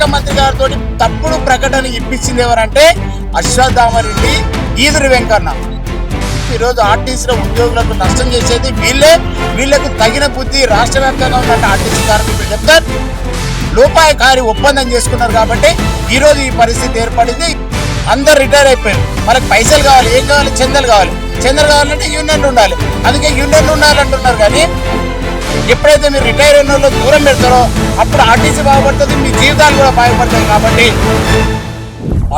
శాఖ మంత్రి గారితో తప్పుడు ప్రకటన ఇప్పించింది ఎవరంటే అశ్వత్థామరెడ్డి, ఈదురు వెంకన్న. ఈరోజు ఆర్టీసీలో ఉద్యోగులకు నష్టం చేసేది వీళ్ళే. వీళ్లకు తగిన బుద్ధి రాష్ట్ర వ్యాప్తంగా ఉన్నట్టు ఆర్టీసీ కార్మికులు చెప్తారు. లోపాయకారి ఒప్పందం చేసుకున్నారు కాబట్టి ఈరోజు ఈ పరిస్థితి ఏర్పడింది. అందరు రిటైర్ అయిపోయారు. మనకు పైసలు కావాలి, ఏం కావాలి? చందలు కావాలి. చందలు కావాలంటే యూనియన్లు ఉండాలి. అందుకే యూనియన్లు ఉండాలంటున్నారు. కానీ ఎప్పుడైతే మీరు రిటైర్ అయిన వాళ్ళు దూరం పెడతారో అప్పుడు ఆర్టీసీ బాగుపడుతుంది, మీ జీవితాలు కూడా బాగుపడతాయి. కాబట్టి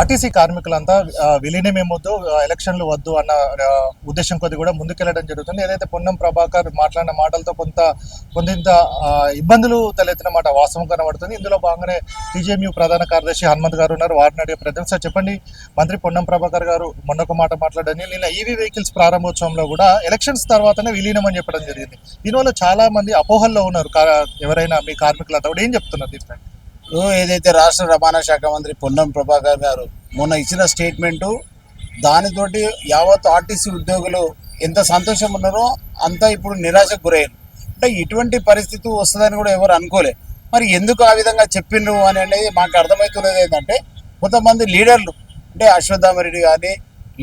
ఆర్టీసీ కార్మికులంతా విలీనమేమొద్దు, ఎలక్షన్లు వద్దు అన్న ఉద్దేశం కొద్ది కూడా ముందుకెళ్లడం జరుగుతుంది. ఏదైతే పొన్నం ప్రభాకర్ మాట్లాడిన మాటలతో కొంత ఇబ్బందులు తలెత్తిన మాట వాస్తవం కనబడుతుంది. ఇందులో భాగంగానే టీజేఎంయూ ప్రధాన కార్యదర్శి హనుమంత్ గారు ఉన్నారు. వారిని అడిగే ప్రయత్నం. సార్ చెప్పండి, మంత్రి పొన్నం ప్రభాకర్ గారు మొన్న ఒక మాట మాట్లాడని నిన్న ఈవీ వెహికల్స్ ప్రారంభోత్సవంలో కూడా ఎలక్షన్స్ తర్వాతనే విలీనం అని చెప్పడం జరిగింది. దీనివల్ల చాలా మంది అపోహల్లో ఉన్నారు. ఎవరైనా మీ కార్మికులంతా కూడా ఏం చెప్తున్నారు దీనిపై? ఏదైతే రాష్ట్ర రవాణా శాఖ మంత్రి పొన్నం ప్రభాకర్ గారు మొన్న ఇచ్చిన స్టేట్మెంటు, దానితోటి యావత్ ఆర్టీసీ ఉద్యోగులు ఎంత సంతోషం ఉన్నారో అంతా ఇప్పుడు నిరాశకు గురయ్యారు. అంటే ఇటువంటి పరిస్థితి వస్తుందని కూడా ఎవరు అనుకోలే. మరి ఎందుకు ఆ విధంగా చెప్పిండ్రు అని అనేది మాకు అర్థమవుతున్నది. ఏంటంటే కొంతమంది లీడర్లు, అంటే అశ్వత్థామరెడ్డి కానీ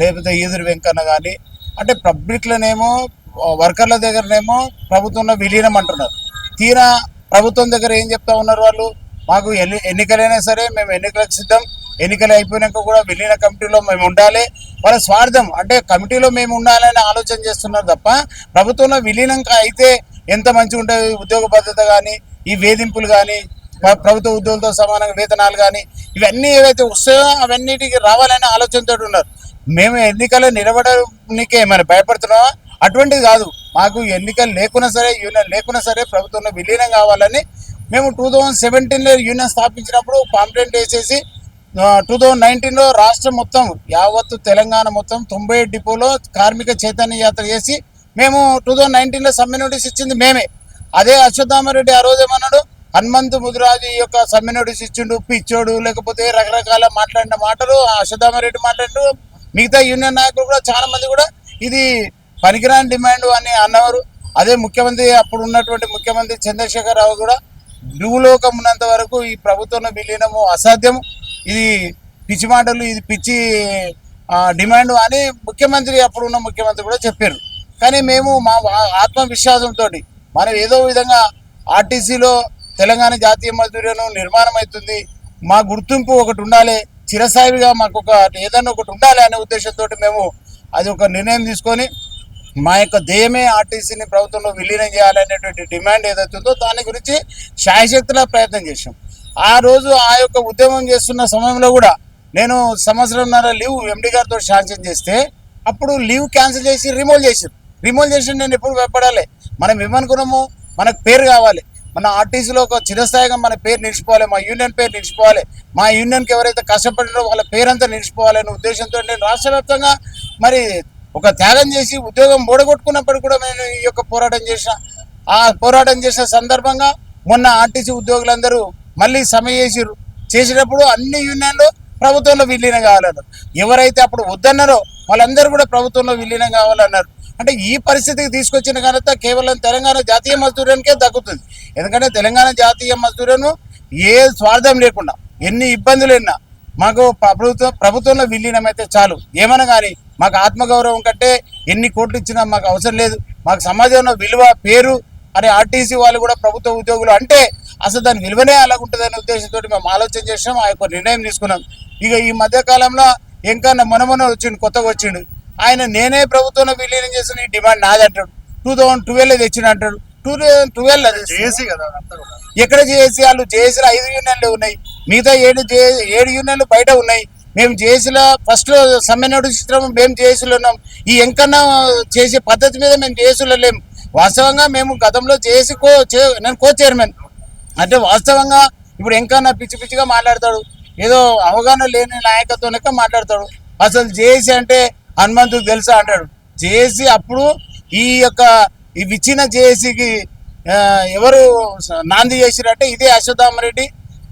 లేకపోతే ఈదురు వెంకన్న కానీ, అంటే పబ్లిక్లోనేమో వర్కర్ల దగ్గరనేమో ప్రభుత్వంలో విలీనం అంటున్నారు. తీరా ప్రభుత్వం దగ్గర ఏం చెప్తా ఉన్నారు వాళ్ళు? మాకు ఎన్నికలైనా సరే మేము ఎన్నికలకు సిద్ధం, ఎన్నికలు అయిపోయినాక కూడా విలీన కమిటీలో మేము ఉండాలి. వాళ్ళ స్వార్థం, అంటే కమిటీలో మేము ఉండాలని ఆలోచన చేస్తున్నారు తప్ప ప్రభుత్వంలో విలీనం అయితే ఎంత మంచిగా ఉంటుంది ఉద్యోగ భద్రత కానీ, ఈ వేధింపులు కానీ, ప్రభుత్వ ఉద్యోగులతో సమానంగా వేతనాలు కానీ, ఇవన్నీ ఏవైతే వస్తాయో అవన్నిటికి రావాలనే ఆలోచనతో ఉన్నారు. మేము ఎన్నికలు నిలబడడానికే ఏమైనా భయపడుతున్నామా? అటువంటిది కాదు. మాకు ఎన్నికలు లేకున్నా సరే, యూనియన్ లేకున్నా సరే ప్రభుత్వంలో విలీనం కావాలని మేము 2017లో యూనియన్ స్థాపించినప్పుడు పాంప్లెంట్ వేసేసి 2019లో రాష్ట్రం మొత్తం యావత్తు తెలంగాణ మొత్తం 97 డిపోలో కార్మిక చైతన్య యాత్ర చేసి మేము 2019లో సమ్మె నోటీస్ ఇచ్చింది మేమే. అదే అశ్వత్థామరెడ్డి ఆ రోజు ఏమన్నాడు? హనుమంత్ ముదిరాజు యొక్క సమ్మె నోటీస్ ఇచ్చిండు, పిచ్చోడు, లేకపోతే రకరకాల మాట్లాడిన మాటలు అశ్వత్థామరెడ్డి మాట్లాడు. మిగతా యూనియన్ నాయకులు కూడా చాలా మంది కూడా ఇది పనికిరాని డిమాండ్ అని అన్నవారు. అదే ముఖ్యమంత్రి, అప్పుడు ఉన్నటువంటి ముఖ్యమంత్రి చంద్రశేఖర్ రావు కూడా భూలోకం ఉన్నంత వరకు ఈ ప్రభుత్వంలో విలీనము అసాధ్యము, ఇది పిచ్చి మాటలు, ఇది పిచ్చి డిమాండ్ అని ముఖ్యమంత్రి, అప్పుడున్న ముఖ్యమంత్రి కూడా చెప్పారు. కానీ మేము మా ఆత్మవిశ్వాసంతో మనం ఏదో విధంగా ఆర్టీసీలో తెలంగాణ జాతీయ మజ్దూర్ నిర్మాణం అవుతుంది, మా గుర్తింపు ఒకటి ఉండాలి, చిరస్థాయిగా మాకు ఏదైనా ఒకటి ఉండాలి అనే ఉద్దేశంతో మేము అది ఒక నిర్ణయం తీసుకొని మా యొక్క ధ్యేయమే ఆర్టీసీని ప్రభుత్వంలో విలీనం చేయాలనేటువంటి డిమాండ్ ఏదైతుందో దాని గురించి శాయశక్తిలా ప్రయత్నం చేశాం. ఆ రోజు ఆ యొక్క ఉద్యమం చేస్తున్న సమయంలో కూడా నేను సంవత్సరంన్నర లీవ్ ఎండి గారితో శాంక్షన్ చేస్తే అప్పుడు లీవ్ క్యాన్సిల్ చేసి రిమూవ్ చేసి నేను ఎప్పుడు భయపడాలి. మనం ఏమనుకున్నాము? మనకు పేరు కావాలి, మన ఆర్టీసీలో ఒక చిరస్థాయిగా మన పేరు నిలిచిపోవాలి, మా యూనియన్ పేరు నిలిచిపోవాలి, మా యూనియన్కి ఎవరైతే కష్టపడినారో వాళ్ళ పేరంతా నిలిచిపోవాలనే ఉద్దేశంతో నేను రాష్ట్ర వ్యాప్తంగా మరి ఒక త్యాగం చేసి ఉద్యోగం ఓడగొట్టుకున్నప్పుడు కూడా నేను ఈ యొక్క పోరాటం చేసిన. ఆ పోరాటం చేసిన సందర్భంగా మొన్న ఆర్టీసీ ఉద్యోగులందరూ మళ్ళీ సమ్మె చేసినప్పుడు అన్ని యూనియన్లు ప్రభుత్వంలో విలీనం కావాలన్నారు. ఎవరైతే అప్పుడు వద్దన్నారో వాళ్ళందరూ కూడా ప్రభుత్వంలో విలీనం కావాలన్నారు. అంటే ఈ పరిస్థితికి తీసుకొచ్చిన ఘనత కేవలం తెలంగాణ జాతీయ మజ్దూరానికే దక్కుతుంది. ఎందుకంటే తెలంగాణ జాతీయ మజ్దూరను ఏ స్వార్థం లేకుండా ఎన్ని ఇబ్బందులు ఉన్నా మాకు ప్రభుత్వంలో విలీనం అయితే చాలు. ఏమన్నా కానీ మాకు ఆత్మగౌరవం కంటే ఎన్ని కోట్లు ఇచ్చినా మాకు అవసరం లేదు. మాకు సమాజంలో విలువ, పేరు అని ఆర్టీసీ వాళ్ళు కూడా ప్రభుత్వ ఉద్యోగులు అంటే అసలు దాని విలువనే అలాగుంటుందనే ఉద్దేశంతో మేము ఆలోచన చేసాం, ఆ యొక్క నిర్ణయం తీసుకున్నాం. ఇక ఈ మధ్యకాలంలో ఇంకా మొన్న కొత్తగా వచ్చిండు ఆయన, నేనే ప్రభుత్వంలో విలీనం చేసిన ఈ డిమాండ్ నాది అంటాడు. 2012 తెచ్చిన అంటాడు. 2012 కదా ఎక్కడ జేఏసీ? వాళ్ళు జేఏసీలో 5 యూనియన్లు ఉన్నాయి, మిగతా 7 యూనియన్లు బయట ఉన్నాయి. మేము జేఏసీలో ఫస్ట్ సమ్మె నోటీస్ ఇచ్చినాము, మేము జేఏసీలో ఉన్నాం. ఈ ఎంకన్నా చేసే పద్ధతి మీద మేము జేఏసీలో లేము. వాస్తవంగా మేము గతంలో జేఏసీ నేను కో చైర్మన్. అంటే వాస్తవంగా ఇప్పుడు ఎంకన్నా పిచ్చిగా మాట్లాడతాడు, ఏదో అవగాహన లేని నాయకత్వం లెక్క మాట్లాడతాడు. అసలు జేఏసీ అంటే హనుమంతుకు తెలుసా అంటాడు. జేఏసీ అప్పుడు ఇవి ఇచ్చిన జేఏసీకి ఎవరు నాంది చేసిరంటే ఇదే అశ్వత్థామరెడ్డి,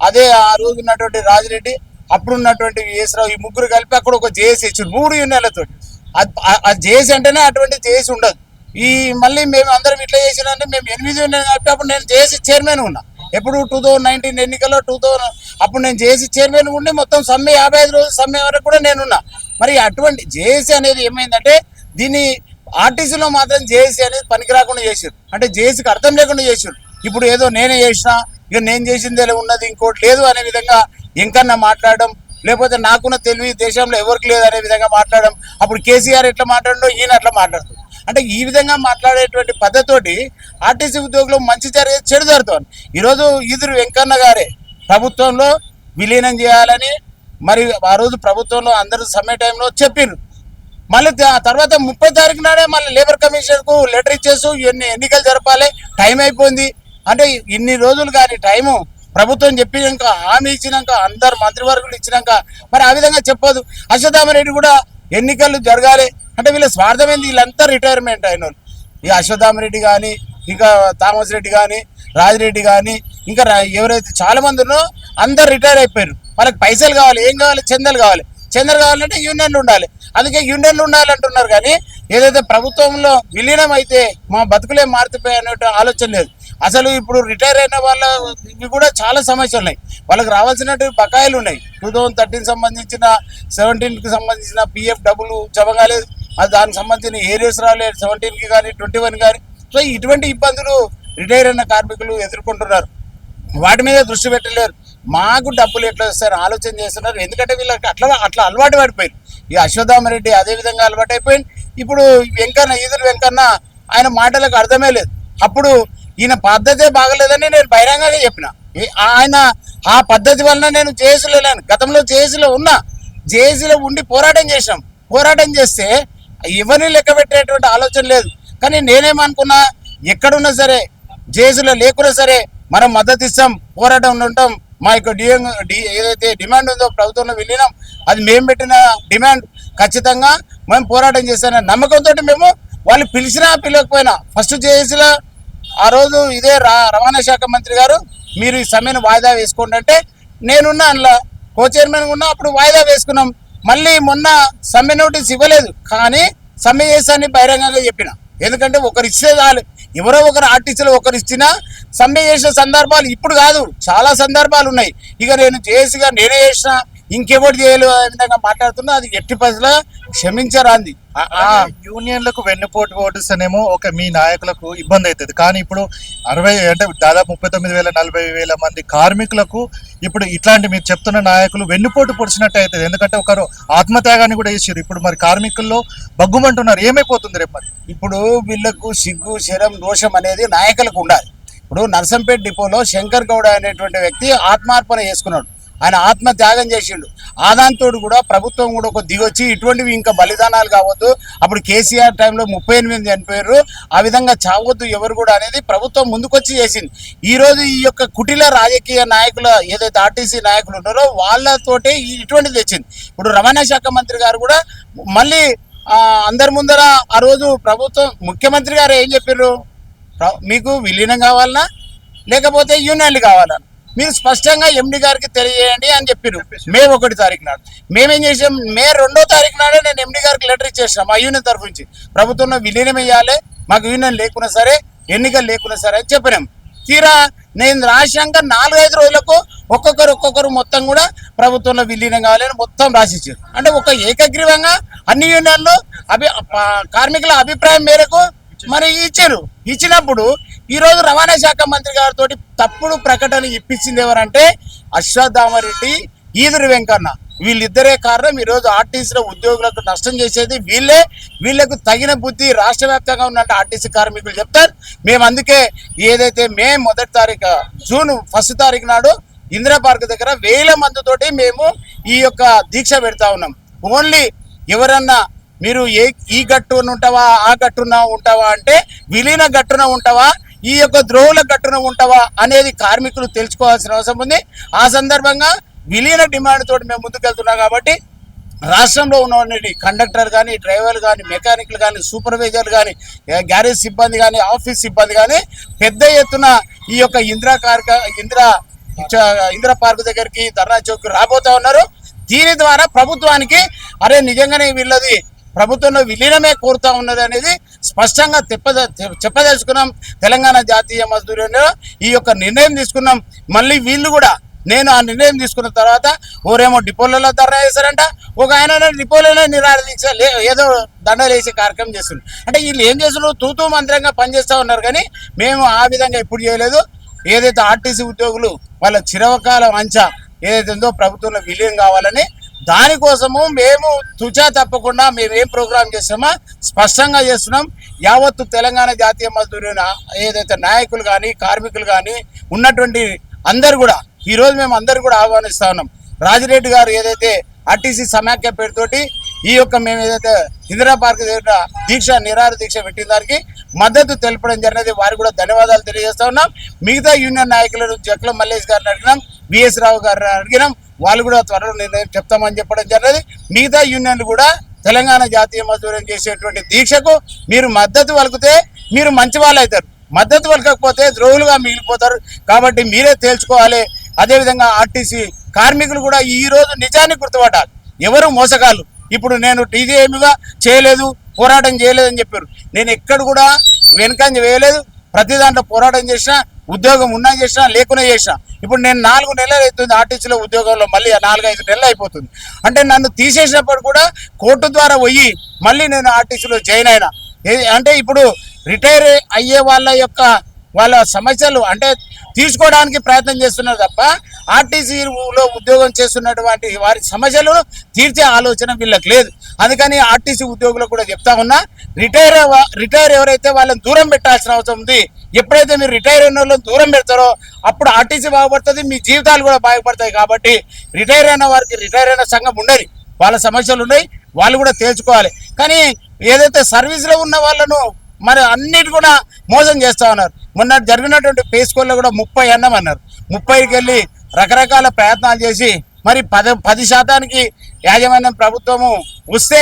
అదే ఆ రోజు ఉన్నటువంటి రాజిరెడ్డి, అప్పుడున్నటువంటి విఎస్రావు, ఈ ముగ్గురు కలిపి అక్కడ ఒక జేఏసీ ఇచ్చారు 3 యూనియన్లతో. ఆ జేఏసీ అంటేనే అటువంటి జేఏసీ ఉండదు. మళ్ళీ మేము అందరం ఇట్లా చేసినంటే మేము 8 యూనియన్ కలిపి అప్పుడు నేను జేఏసీ చైర్మన్ ఉన్నా. ఎప్పుడు 2019 ఎన్నికల్లో అప్పుడు నేను జేఏసీ చైర్మన్ ఉండి మొత్తం సమ్మె 55 రోజులు సమ్మె వరకు కూడా నేనున్నా. మరి అటువంటి జేఏసీ అనేది ఏమైందంటే దీన్ని ఆర్టీసీలో మాత్రం జేఏసీ అనేది పనికి రాకుండా చేసారు, అంటే జేఏసీకి అర్థం లేకుండా చేసారు. ఇప్పుడు ఏదో నేనే చేసినా, ఇక నేను చేసిందే ఉన్నది ఇంకోటి లేదు అనే విధంగా ఇంకన్నా మాట్లాడడం, లేకపోతే నాకున్న తెలివి దేశంలో ఎవరికి లేదు అనే విధంగా మాట్లాడడం. అప్పుడు కేసీఆర్ ఎట్లా మాట్లాడో ఈయన అట్లా మాట్లాడుతుంది. అంటే ఈ విధంగా మాట్లాడేటువంటి పద్ధతితోటి ఆర్టీసీ ఉద్యోగులు మంచి జరిగే చెడు జరుగుతుంది. ఈరోజు ఈదురు వెంకన్న గారే ప్రభుత్వంలో విలీనం చేయాలని మరి ఆ రోజు ప్రభుత్వంలో అందరూ సమ్మె టైంలో చెప్పారు. మళ్ళీ తర్వాత 30 తారీఖు నాడే మళ్ళీ లేబర్ కమిషన్కు లెటర్ ఇచ్చేస్తూ ఎన్నికలు జరపాలి, టైం అయిపోయింది అంటే ఇన్ని రోజులు కానీ టైము ప్రభుత్వం చెప్పినాక హామీ ఇచ్చినాక అందరు మంత్రివర్గులు ఇచ్చినాక మరి ఆ విధంగా చెప్పదు. అశ్వత్థామరెడ్డి కూడా ఎన్నికలు జరగాలి అంటే వీళ్ళ స్వార్థం ఏంది? వీళ్ళంతా రిటైర్మెంట్ అయిన వాళ్ళు. ఈ అశ్వత్థామరెడ్డి కానీ, ఇంకా థామస్ రెడ్డి కానీ, రాజిరెడ్డి కానీ, ఇంకా ఎవరైతే చాలా మంది ఉన్నారో అందరు రిటైర్ అయిపోయారు. వాళ్ళకి పైసలు కావాలి, ఏం కావాలి? చందాలు కావాలి. చందాలు కావాలంటే యూనియన్లు ఉండాలి. అందుకే యూనియన్లు ఉండాలంటున్నారు. కానీ ఏదైతే ప్రభుత్వంలో విలీనం అయితే మా బతుకులే మారుతిపోయాయి అనే ఆలోచన లేదు. అసలు ఇప్పుడు రిటైర్ అయిన వాళ్ళకి కూడా చాలా సమస్యలు ఉన్నాయి. వాళ్ళకి రావాల్సినట్టు బకాయిలు ఉన్నాయి. 2013 సంబంధించిన 17కి సంబంధించిన పిఎఫ్ డబ్బులు జమ కాలేదు, అది దానికి సంబంధించిన ఏరియాస్ రాలేదు 17కి కానీ 21 కానీ. సో ఇటువంటి ఇబ్బందులు రిటైర్ అయిన కార్మికులు ఎదుర్కొంటున్నారు. వాటి మీద దృష్టి పెట్టలేరు. మాకు డబ్బులు ఎట్లా వస్తారని ఆలోచన చేస్తున్నారు. ఎందుకంటే వీళ్ళకి అట్లా అలవాటు పడిపోయింది. ఈ అశ్వత్థామరెడ్డి అదే విధంగా అలవాటు అయిపోయింది. ఇప్పుడు ఈదురు వెంకన్న ఆయన మాటలకు అర్థమే లేదు. అప్పుడు ఈయన పద్ధతే బాగలేదని నేను బహిరంగంగా చెప్పిన. ఆయన ఆ పద్ధతి వలన నేను జేఏసీలో లేను. గతంలో జేఏసీలో ఉన్నా, జేఏసీలో ఉండి పోరాటం చేస్తే ఎవరిని లెక్క పెట్టేటువంటి ఆలోచన లేదు. కానీ నేనేమనుకున్నా, ఎక్కడున్నా సరే జేఏసీలో లేకున్నా సరే మనం మద్దతు ఇస్తాం, పోరాటం ఉంటాం. మా యొక్క ఏదైతే డిమాండ్ ఉందో ప్రభుత్వంలో విలీనం, అది మేము పెట్టిన డిమాండ్, ఖచ్చితంగా మేము పోరాటం చేస్తాన నమ్మకంతో మేము వాళ్ళు పిలిచినా పిలవకపోయినా ఫస్ట్ జేఏసీలో ఆ రోజు ఇదే రవాణా శాఖ మంత్రి గారు మీరు ఈ సమ్మెను వాయిదా వేసుకోండి అంటే నేనున్నా, అందులో కో చైర్మన్ ఉన్నా. అప్పుడు వాయిదా వేసుకున్నాం. మళ్ళీ మొన్న సమ్మె నోటీస్ ఇవ్వలేదు, కానీ సమ్మె చేస్తానని బహిరంగంగా చెప్పిన. ఎందుకంటే ఒకరు ఇస్తే చాలు, ఎవరో ఒకరు ఆర్టీసీలో ఒకరు ఇచ్చినా సమ్మె చేసిన సందర్భాలు ఇప్పుడు కాదు, చాలా సందర్భాలు ఉన్నాయి. ఇక నేను జేఏసీగా నేనే చేసిన, ఇంకెవరు చేయలేదు అనే విధంగా మాట్లాడుతున్నా. అది ఎట్టి పరిస్థితిలో క్షమించరాంది. యూనియన్లకు వెన్నుపోటు ఓటిస్తేనేమో ఒక మీ నాయకులకు ఇబ్బంది అవుతుంది. కానీ ఇప్పుడు 60 అంటే దాదాపు 39,000 40,000 మంది కార్మికులకు ఇప్పుడు ఇట్లాంటి మీరు చెప్తున్న నాయకులు వెన్నుపోటు పొడిచినట్టు అవుతుంది. ఎందుకంటే ఒకరు ఆత్మత్యాగాన్ని కూడా చేసారు. ఇప్పుడు మరి కార్మికుల్లో బగ్గుమంటున్నారు. ఏమైపోతుంది రేపు మరి? ఇప్పుడు వీళ్ళకు సిగ్గు శరం దోషం అనేది నాయకులకు ఉండాలి. ఇప్పుడు నర్సంపేట డిపోలో శంకర్ గౌడ అనేటువంటి వ్యక్తి ఆత్మార్పణ చేసుకున్నాడు. ఆయన ఆత్మ త్యాగం చేసిండు. ఆదాంతో కూడా ప్రభుత్వం కూడా ఒక దిగొచ్చి ఇటువంటివి ఇంకా బలిదానాలు కావద్దు, అప్పుడు కేసీఆర్ టైంలో 38 చనిపోయారు, ఆ విధంగా చావద్దు ఎవరు కూడా అనేది ప్రభుత్వం ముందుకొచ్చి చేసింది. ఈరోజు ఈ యొక్క కుటిల రాజకీయ నాయకుల ఏదైతే ఆర్టీసీ నాయకులు ఉన్నారో వాళ్ళతోటే ఇటువంటిది తెచ్చింది. ఇప్పుడు రవాణా శాఖ మంత్రి గారు కూడా మళ్ళీ అందరి ముందర ఆ రోజు ప్రభుత్వం ముఖ్యమంత్రి గారు ఏం చెప్పారు, మీకు విలీనం కావాలన్నా లేకపోతే యూనియన్లు కావాలన్నా మీరు స్పష్టంగా ఎండి గారికి తెలియజేయండి అని చెప్పారు. మే 1 తారీఖు నాడు. మేమేం చేసాం, మే 2వ తారీఖు నాడే నేను ఎండి గారికి లెటర్ ఇచ్చేసాం మా యూనియన్ తరఫు నుంచి. ప్రభుత్వంలో విలీనం వేయాలి, మాకు యూనియన్ లేకున్నా సరే ఎన్నికలు లేకున్నా సరే అని చెప్పినాం. తీరా నేను రాశాక 4-5 రోజులకు ఒక్కొక్కరు మొత్తం కూడా ప్రభుత్వంలో విలీనం కావాలని మొత్తం రాసిచ్చారు. అంటే ఒక ఏకగ్రీవంగా అన్ని యూనియన్లు కార్మికుల అభిప్రాయం మేరకు మరి ఇచ్చారు. ఇచ్చినప్పుడు ఈరోజు రవాణా శాఖ మంత్రి గారితో తప్పుడు ప్రకటన ఇప్పించింది ఎవరంటే అశ్వత్థామరెడ్డి, ఈదురు వెంకన్న. వీళ్ళిద్దరే కారణం. ఈరోజు ఆర్టీసీలో ఉద్యోగులకు నష్టం చేసేది వీళ్ళే. వీళ్ళకు తగిన బుద్ధి రాష్ట్ర వ్యాప్తంగా ఉన్నట్టు ఆర్టీసీ కార్మికులు చెప్తారు. మేము అందుకే ఏదైతే మే 1 తారీఖు జూన్ 1 తారీఖు నాడు ఇందిరా పార్క్ దగ్గర 1000 మందితోటి మేము ఈ యొక్క దీక్ష పెడతా ఉన్నాం. ఓన్లీ ఎవరన్నా మీరు ఈ గట్టున ఉంటావా ఆ గట్టున ఉంటావా అంటే విలీన గట్టున ఉంటావా ఈ యొక్క ద్రోవుల గట్టున ఉంటావా అనేది కార్మికులు తెలుసుకోవాల్సిన అవసరం ఉంది. ఆ సందర్భంగా విలీన డిమాండ్ తోటి మేము ముందుకెళ్తున్నాం. కాబట్టి రాష్ట్రంలో ఉన్నటువంటి కండక్టర్ కానీ, డ్రైవర్లు కానీ, మెకానిక్లు కానీ, సూపర్వైజర్లు కానీ, గ్యారేజ్ సిబ్బంది కానీ, ఆఫీస్ సిబ్బంది కానీ పెద్ద ఎత్తున ఈ యొక్క ఇందిరా పార్క్ దగ్గరికి, ధర్నా చౌక్ రాబోతా ఉన్నారు. దీని ద్వారా ప్రభుత్వానికి అరే నిజంగానే వీళ్ళది ప్రభుత్వంలో విలీనమే కోరుతా ఉన్నది అనేది స్పష్టంగా చెప్పదలుచుకున్నాం. తెలంగాణ జాతీయ మజ్దూర్ యూనియన్ ఈ యొక్క నిర్ణయం తీసుకున్నాం. మళ్ళీ వీళ్ళు కూడా నేను ఆ నిర్ణయం తీసుకున్న తర్వాత ఓరేమో డిపోలలో ధర్నా చేశారంట, ఒక ఆయన డిపోలలో నిరాహార దీక్ష ఏదో దండలు వేసే కార్యక్రమం చేస్తున్నారు. అంటే వీళ్ళు ఏం చేస్తున్నారు, తూతూ మంత్రంగా పనిచేస్తూ ఉన్నారు. కానీ మేము ఆ విధంగా ఎప్పుడు చేయలేదు. ఏదైతే ఆర్టీసీ ఉద్యోగులు వాళ్ళ చిరవకాల వంచ ఏదైతే ఉందో ప్రభుత్వంలో విలీనం కావాలని, దానికోసము మేము తుచా తప్పకుండా మేము ఏం ప్రోగ్రాం చేస్తామో స్పష్టంగా చేస్తున్నాం. యావత్తు తెలంగాణ జాతీయ మజ్దూర్ ఏదైతే నాయకులు కానీ కార్మికులు కానీ ఉన్నటువంటి అందరు కూడా ఈరోజు మేము అందరు కూడా ఆహ్వానిస్తా ఉన్నాం. రాజిరెడ్డి గారు ఏదైతే ఆర్టీసీ సమాఖ్య పేరుతోటి ఈ యొక్క మేము ఏదైతే ఇందిరా పార్క్ దగ్గర నిరాహార దీక్ష పెట్టిన దానికి మద్దతు తెలపడం జరిగినది. వారికి కూడా ధన్యవాదాలు తెలియజేస్తా ఉన్నాం. మిగతా యూనియన్ నాయకులను జక్ల మల్లేష్ గారిని అడిగినాం, బిఎస్ రావు గారిని అడిగినాం. వాళ్ళు కూడా త్వరలో నిర్ణయం చెప్తామని చెప్పడం జరిగినది. మిగతా యూనియన్లు కూడా తెలంగాణ జాతీయ మజ్దూరం చేసేటువంటి దీక్షకు మీరు మద్దతు పలికితే మీరు మంచి వాళ్ళు అవుతారు, మద్దతు పలకకపోతే ద్రోహులుగా మిగిలిపోతారు. కాబట్టి మీరే తేల్చుకోవాలి. అదేవిధంగా ఆర్టీసీ కార్మికులు కూడా ఈ రోజు నిజాన్ని గుర్తుపట్టాలి. ఎవరు మోసగాళ్ళు. ఇప్పుడు నేను టీజీఏమీగా చేయలేదు, పోరాటం చేయలేదని చెప్పారు. నేను ఎక్కడ కూడా వెనకంజ వేయలేదు. ప్రతి దాంట్లో పోరాటం చేసినా, ఉద్యోగం ఉన్నా చేసినా లేకున్నా చేసినా. ఇప్పుడు నేను 4 నెలలు అవుతుంది ఆర్టీసీలో ఉద్యోగంలో, మళ్ళీ 4-5 నెలలు అయిపోతుంది. అంటే నన్ను తీసేసినప్పుడు కూడా కోర్టు ద్వారా పోయి మళ్ళీ నేను ఆర్టీసీలో జాయిన్ అయినా. అంటే ఇప్పుడు రిటైర్ అయ్యే వాళ్ళ సమస్యలు అంటే తీసుకోవడానికి ప్రయత్నం చేస్తున్నారు తప్ప ఆర్టీసీలో ఉద్యోగం చేస్తున్నటువంటి వారి సమస్యలు తీర్చే ఆలోచన వీళ్ళకి లేదు. అందుకని ఆర్టీసీ ఉద్యోగులకు కూడా చెప్తా ఉన్నా, రిటైర్ ఎవరైతే వాళ్ళని దూరం పెట్టాల్సిన అవసరం ఉంది. ఎప్పుడైతే మీరు రిటైర్ అయిన వాళ్ళని దూరం పెడతారో అప్పుడు ఆర్టీసీ బాగుపడుతుంది, మీ జీవితాలు కూడా బాగుపడతాయి. కాబట్టి రిటైర్ అయిన వారికి రిటైర్ అయిన సంఘం ఉండదు, వాళ్ళ సమస్యలు ఉన్నాయి, వాళ్ళు కూడా తేల్చుకోవాలి. కానీ ఏదైతే సర్వీస్లో ఉన్న వాళ్ళను మరి అన్నిటి కూడా మోసం చేస్తూ ఉన్నారు. మొన్న జరిగినటువంటి పేస్కోల్లో కూడా 30 అన్నారు. 30కి వెళ్ళి రకరకాల ప్రయత్నాలు చేసి మరి 10% యాజమాన్యం ప్రభుత్వము వస్తే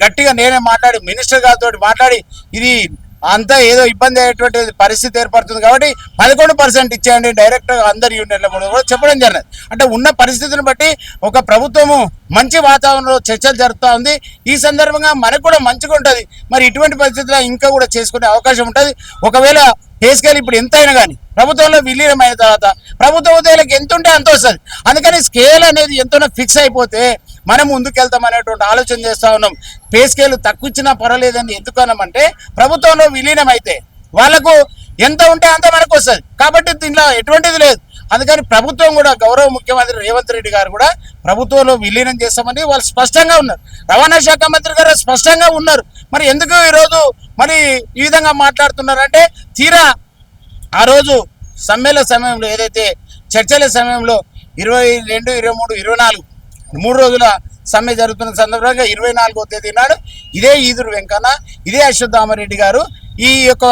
గట్టిగా నేనే మాట్లాడి మినిస్టర్ గారితో మాట్లాడి ఇది అంతా ఏదో ఇబ్బంది అయ్యేటువంటి పరిస్థితి ఏర్పడుతుంది కాబట్టి 11% ఇచ్చేయండి డైరెక్ట్ అందరి యూనియన్ల కూడా చెప్పడం జరిగింది. అంటే ఉన్న పరిస్థితిని బట్టి ఒక ప్రభుత్వము మంచి వాతావరణంలో చర్చలు జరుగుతూ ఉంది. ఈ సందర్భంగా మనకు కూడా మంచిగా ఉంటుంది. మరి ఇటువంటి పరిస్థితుల్లో ఇంకా కూడా చేసుకునే అవకాశం ఉంటుంది. ఒకవేళ పే స్కేల్ ఇప్పుడు ఎంత అయినా కానీ ప్రభుత్వంలో విలీనమైన తర్వాత ప్రభుత్వ ఉద్యోగులకు ఎంత ఉంటే అంత వస్తుంది. అందుకని స్కేల్ అనేది ఎంతనో ఫిక్స్ అయిపోతే మనం ముందుకెళ్తాం అనేటువంటి ఆలోచన చేస్తూ ఉన్నాం. పే స్కేల్ తక్కువ ఇచ్చినా పర్వాలేదని ఎందుకన్నామంటే ప్రభుత్వంలో విలీనం అయితే వాళ్ళకు ఎంత ఉంటే అంత మనకు వస్తుంది. కాబట్టి దీనిలో ఎటువంటిది లేదు. అందుకని ప్రభుత్వం కూడా గౌరవ ముఖ్యమంత్రి రేవంత్ రెడ్డి గారు కూడా ప్రభుత్వంలో విలీనం చేస్తామని వాళ్ళు స్పష్టంగా ఉన్నారు. రవాణా శాఖ మంత్రి గారు స్పష్టంగా ఉన్నారు. మరి ఎందుకు ఈరోజు మరి ఈ విధంగా మాట్లాడుతున్నారంటే తీరా ఆ రోజు సమ్మెల సమయంలో ఏదైతే చర్చల సమయంలో 22, 23, 24 3 రోజుల సమ్మె జరుగుతున్న సందర్భంగా 24వ తేదీ నాడు ఇదే ఈదురు వెంకన్న, ఇదే అశ్వత్థామరెడ్డి గారు ఈ యొక్క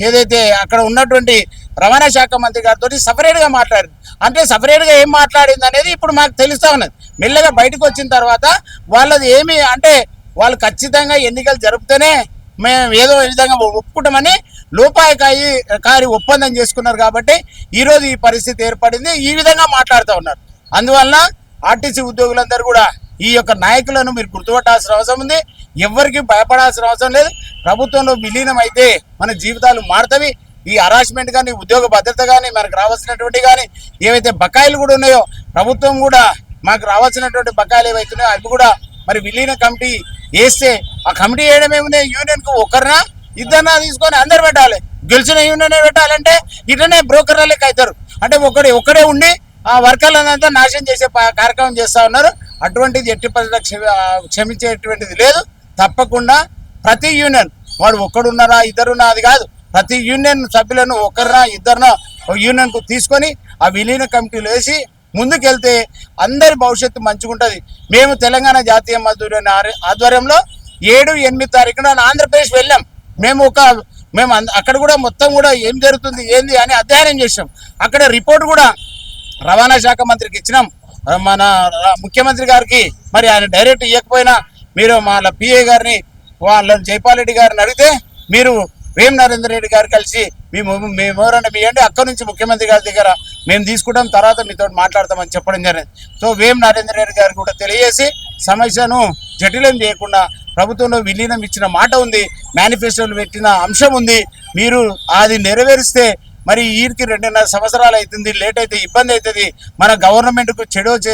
ఏదైతే అక్కడ ఉన్నటువంటి రవాణా శాఖ మంత్రి గారితో సపరేట్గా మాట్లాడారు. అంటే సపరేట్గా ఏం మాట్లాడింది అనేది ఇప్పుడు మాకు తెలుస్తూ ఉన్నది. మెల్లగా బయటకు వచ్చిన తర్వాత వాళ్ళది ఏమి అంటే వాళ్ళు ఖచ్చితంగా ఎన్నికలు జరుపుతూనే మేము ఏదో విధంగా ఒప్పుకుంటామని లోపాయకారి ఒప్పందం చేసుకున్నారు. కాబట్టి ఈరోజు ఈ పరిస్థితి ఏర్పడింది. ఈ విధంగా మాట్లాడుతూ ఉన్నారు. అందువలన ఆర్టీసీ ఉద్యోగులందరూ కూడా ఈ యొక్క నాయకులను మీరు గుర్తుపట్టాల్సిన అవసరం ఉంది. ఎవరికి భయపడాల్సిన అవసరం లేదు. ప్రభుత్వంలో విలీనం అయితే మన జీవితాలు మారుతవి. ఈ హరాస్మెంట్ కానీ ఉద్యోగ భద్రత కానీ మనకు రావాల్సినటువంటి కానీ ఏవైతే బకాయిలు కూడా ఉన్నాయో ప్రభుత్వం కూడా మాకు రావాల్సినటువంటి బకాయిలు ఏవైతున్నాయో అవి కూడా మరి విలీన కమిటీ వేస్తే ఆ కమిటీ వేయడం ఏముంది, యూనియన్కు ఒకరినా ఇద్దరినా తీసుకొని అందరు పెట్టాలి. గెలిచిన యూనియన్ పెట్టాలంటే ఇట్లనే బ్రోకర్ల లెక్క అవుతారు. అంటే ఒక్కడే ఉండి ఆ వర్కర్లంతా నాశనం చేసే కార్యక్రమం చేస్తూ ఉన్నారు. అటువంటిది ఎట్టి పరిస్థితుల్లో క్షమించేటువంటిది లేదు. తప్పకుండా ప్రతి యూనియన్ వాడు ఒక్కడున్నారా ఇద్దరున్నా అది కాదు, ప్రతి యూనియన్ సభ్యులను ఒకరినా ఇద్దరినో యూనియన్కు తీసుకొని ఆ విలీన కమిటీలు వేసి ముందుకెళ్తే అందరి భవిష్యత్తు మంచిగా ఉంటుంది. మేము తెలంగాణ జాతీయ మజ్దూర్ ఆధ్వర్యంలో 7, 8 తారీఖున ఆంధ్రప్రదేశ్ వెళ్ళాం. మేము అక్కడ కూడా మొత్తం కూడా ఏం జరుగుతుంది ఏంది అని అధ్యయనం చేసాం. అక్కడ రిపోర్ట్ కూడా రవాణా శాఖ మంత్రికి ఇచ్చినాం. మన ముఖ్యమంత్రి గారికి మరి ఆయన డైరెక్ట్ ఇవ్వకపోయినా మీరు వాళ్ళ పిఏ గారిని వాళ్ళని జైపాల్ రెడ్డి గారిని అడిగితే మీరు వేం నరేందర్ రెడ్డి గారు కలిసి మేము ఎవరైనా ఇవ్వండి, అక్కడి నుంచి ముఖ్యమంత్రి గారి దగ్గర మేము తీసుకుంటాం, తర్వాత మీతో మాట్లాడతామని చెప్పడం జరిగింది. సో వేం నరేందర్ రెడ్డి గారు కూడా తెలియజేసి సమస్యను జటిలం చేయకుండా ప్రభుత్వంలో విలీనం ఇచ్చిన మాట ఉంది, మేనిఫెస్టోలో పెట్టిన అంశం ఉంది. మీరు అది నెరవేరిస్తే మరి వీరికి 2.5 సంవత్సరాలు అవుతుంది, లేట్ అయితే ఇబ్బంది అవుతుంది, మన గవర్నమెంట్కు చెడు వచ్చే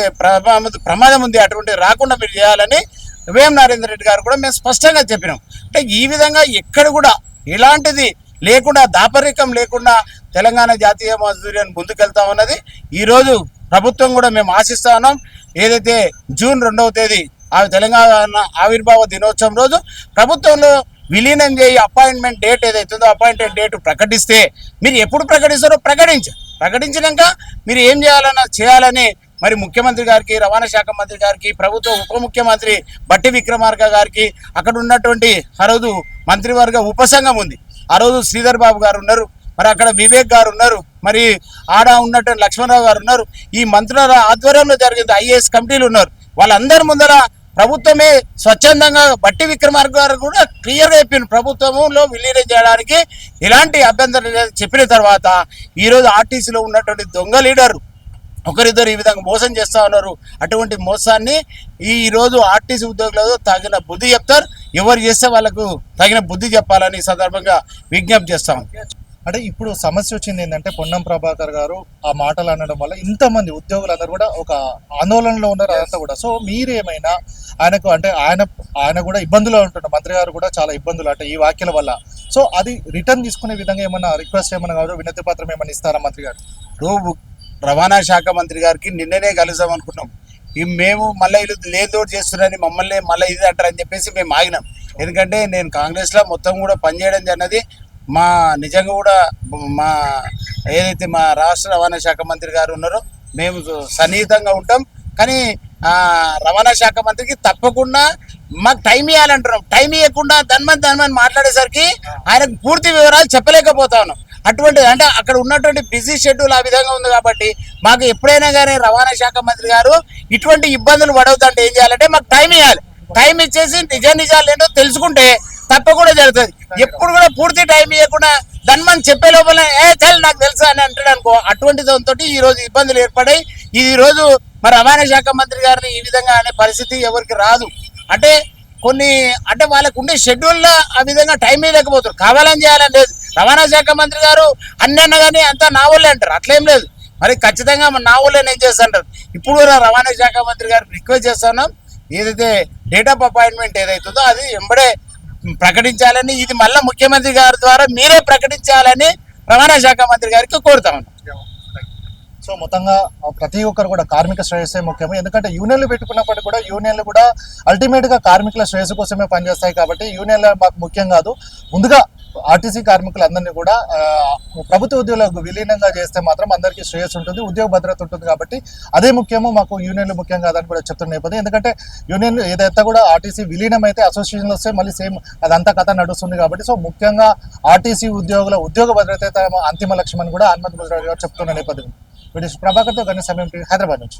ప్రమాదం ఉంది, అటువంటి రాకుండా మీరు చేయాలని వేం నరేందర్ రెడ్డి గారు కూడా మేము స్పష్టంగా చెప్పినాం. అంటే ఈ విధంగా ఎక్కడ కూడా ఎలాంటిది లేకుండా, దాపరికం లేకుండా తెలంగాణ జాతీయ మజ్దూర్ ముందుకెళ్తా ఉన్నది. ఈరోజు ప్రభుత్వం కూడా మేము ఆశిస్తా ఉన్నాం. ఏదైతే జూన్ 2వ తేదీ ఆ తెలంగాణ ఆవిర్భావ దినోత్సవం రోజు ప్రభుత్వంలో విలీనం చేయి అపాయింట్మెంట్ డేట్ ఏదైతుందో అపాయింట్మెంట్ డేట్ ప్రకటిస్తే, మీరు ఎప్పుడు ప్రకటిస్తారో ప్రకటించినాక మీరు ఏం చేయాలని మరి ముఖ్యమంత్రి గారికి, రవాణా శాఖ మంత్రి గారికి, ప్రభుత్వ ఉప ముఖ్యమంత్రి బట్టి విక్రమార్క గారికి, అక్కడ ఉన్నటువంటి ఆ రోజు మంత్రివర్గ ఉపసంఘం ఉంది, ఆ రోజు శ్రీధర్ బాబు గారు ఉన్నారు, మరి అక్కడ వివేక్ గారు ఉన్నారు, మరి ఆడ ఉన్నటువంటి లక్ష్మణరావు గారు ఉన్నారు, ఈ మంత్రుల ఆధ్వర్యంలో జరిగింది, ఐఏఎస్ కమిటీలు ఉన్నారు. వాళ్ళందరి ముందర ప్రభుత్వమే స్వచ్ఛందంగా బట్టి విక్రమార్క గారు కూడా క్లియర్గా చెప్పింది, ప్రభుత్వంలో విలీనం చేయడానికి ఎలాంటి అభ్యంతరం లేదు చెప్పిన తర్వాత ఈరోజు ఆర్టీసీలో ఉన్నటువంటి దొంగ లీడరు ఒకరిద్దరు ఈ విధంగా మోసం చేస్తూ ఉన్నారు. అటువంటి మోసాన్ని ఈరోజు ఆర్టీసీ ఉద్యోగులకు తగిన బుద్ధి చెప్తారు. ఎవరు చేస్తే వాళ్ళకు తగిన బుద్ధి చెప్పాలని ఈ సందర్భంగా విజ్ఞప్తి చేస్తాం. అంటే ఇప్పుడు సమస్య వచ్చింది ఏంటంటే పొన్నం ప్రభాకర్ గారు ఆ మాటలు అనడం వల్ల ఇంతమంది ఉద్యోగులందరూ కూడా ఒక ఆందోళనలో ఉన్నారు అదంతా కూడా. సో మీరేమైనా ఆయనకు అంటే ఆయన కూడా ఇబ్బందులో ఉంటున్నారు, మంత్రి గారు కూడా చాలా ఇబ్బందులు అంటే ఈ వ్యాఖ్యల వల్ల. సో అది రిటర్న్ తీసుకునే విధంగా ఏమైనా రిక్వెస్ట్ ఏమైనా కాదు, వినతి పత్రం ఏమైనా ఇస్తారా మంత్రి గారు? రవాణా శాఖ మంత్రి గారికి నిన్ననే కలుద్దాం అనుకున్నాం. మేము మళ్ళీ వీళ్ళు లేదోటి చేస్తున్నారని మమ్మల్ని మళ్ళీ ఇది అంటారని చెప్పేసి మేము ఆగినాం. ఎందుకంటే నేను కాంగ్రెస్లో మొత్తం కూడా పనిచేయడం జరిగినది. మా నిజంగా కూడా మా ఏదైతే మా రాష్ట్ర రవాణా శాఖ మంత్రి గారు ఉన్నారో మేము సన్నిహితంగా ఉంటాం. కానీ రవాణా శాఖ మంత్రికి తప్పకుండా మాకు టైం ఇవ్వాలంటున్నాం. టైం ఇవ్వకుండా ధన్మని మాట్లాడేసరికి ఆయనకు పూర్తి వివరాలు చెప్పలేకపోతా ఉన్నాం. అటువంటి అంటే అక్కడ ఉన్నటువంటి బిజీ షెడ్యూల్ ఆ విధంగా ఉంది కాబట్టి మాకు ఎప్పుడైనా కానీ రవాణా శాఖ మంత్రి గారు ఇటువంటి ఇబ్బందులు పడవుతుంటే ఏం చేయాలంటే మాకు టైం ఇవ్వాలి. టైం ఇచ్చేసి నిజాలు ఏంటో తెలుసుకుంటే తప్పకుండా జరుగుతుంది. ఎప్పుడు కూడా పూర్తి టైం ఇవ్వకుండా ధన్మని చెప్పే లోపల చాలు నాకు తెలుసా అని అంటాడు అనుకో, అటువంటి దాంతో ఈ రోజు ఇబ్బందులు ఏర్పడాయి. ఈ రోజు మరి రవాణా శాఖ మంత్రి గారిని ఈ విధంగా అనే పరిస్థితి ఎవరికి రాదు. అంటే కొన్ని అంటే వాళ్ళకు ఉండే షెడ్యూల్లో ఆ విధంగా టైం లేకపోతారు, కావాలని చేయాలని లేదు. రవాణా శాఖ మంత్రి గారు అన్న కానీ అంతా నా ఊళ్ళే అంటారు, అట్లేం లేదు. మరి ఖచ్చితంగా నా ఊళ్ళో నేను చేస్తాంటారు. ఇప్పుడు కూడా రవాణా శాఖ మంత్రి గారు రిక్వెస్ట్ చేస్తున్నాం, ఏదైతే డేట్ ఆఫ్ అపాయింట్మెంట్ ఏదైతుందో అది వెంబడే ప్రకటించాలని, ఇది మళ్ళీ ముఖ్యమంత్రి గారి ద్వారా మీరే ప్రకటించాలని రవాణా శాఖ మంత్రి గారికి కోరుతా ఉన్నాం. సో మొత్తంగా ప్రతి ఒక్కరు కూడా కార్మిక శ్రేయస్సే ముఖ్యము. ఎందుకంటే యూనియన్లు పెట్టుకున్నప్పటికీ కూడా యూనియన్లు కూడా అల్టిమేట్గా కార్మికుల శ్రేయస్సు కోసమే పనిచేస్తాయి కాబట్టి యూనియన్లు మాకు ముఖ్యం కాదు. ముందుగా ఆర్టీసీ కార్మికులందరినీ కూడా ప్రభుత్వ ఉద్యోగులకు విలీనంగా చేస్తే మాత్రం అందరికీ శ్రేయస్సు ఉంటుంది, ఉద్యోగ భద్రత ఉంటుంది కాబట్టి అదే ముఖ్యము, మాకు యూనియన్లు ముఖ్యం కాదని కూడా చెప్తున్న నేపథ్యం. ఎందుకంటే యూనియన్లు ఏదైతే కూడా ఆర్టీసీ విలీనం అయితే అసోసియేషన్లు వస్తే మళ్ళీ సేమ్ అదంతా కథ నడుస్తుంది కాబట్టి సో ముఖ్యంగా ఆర్టీసీ ఉద్యోగుల ఉద్యోగ భద్రత అంతిమ లక్ష్యం అని కూడా హనుమంత్ ముద్రాజ్ గారు చెప్తున్న నేపథ్యం. ప్రభాకర్తో గణేష్ సమయం హైదరాబాద్ నుంచి.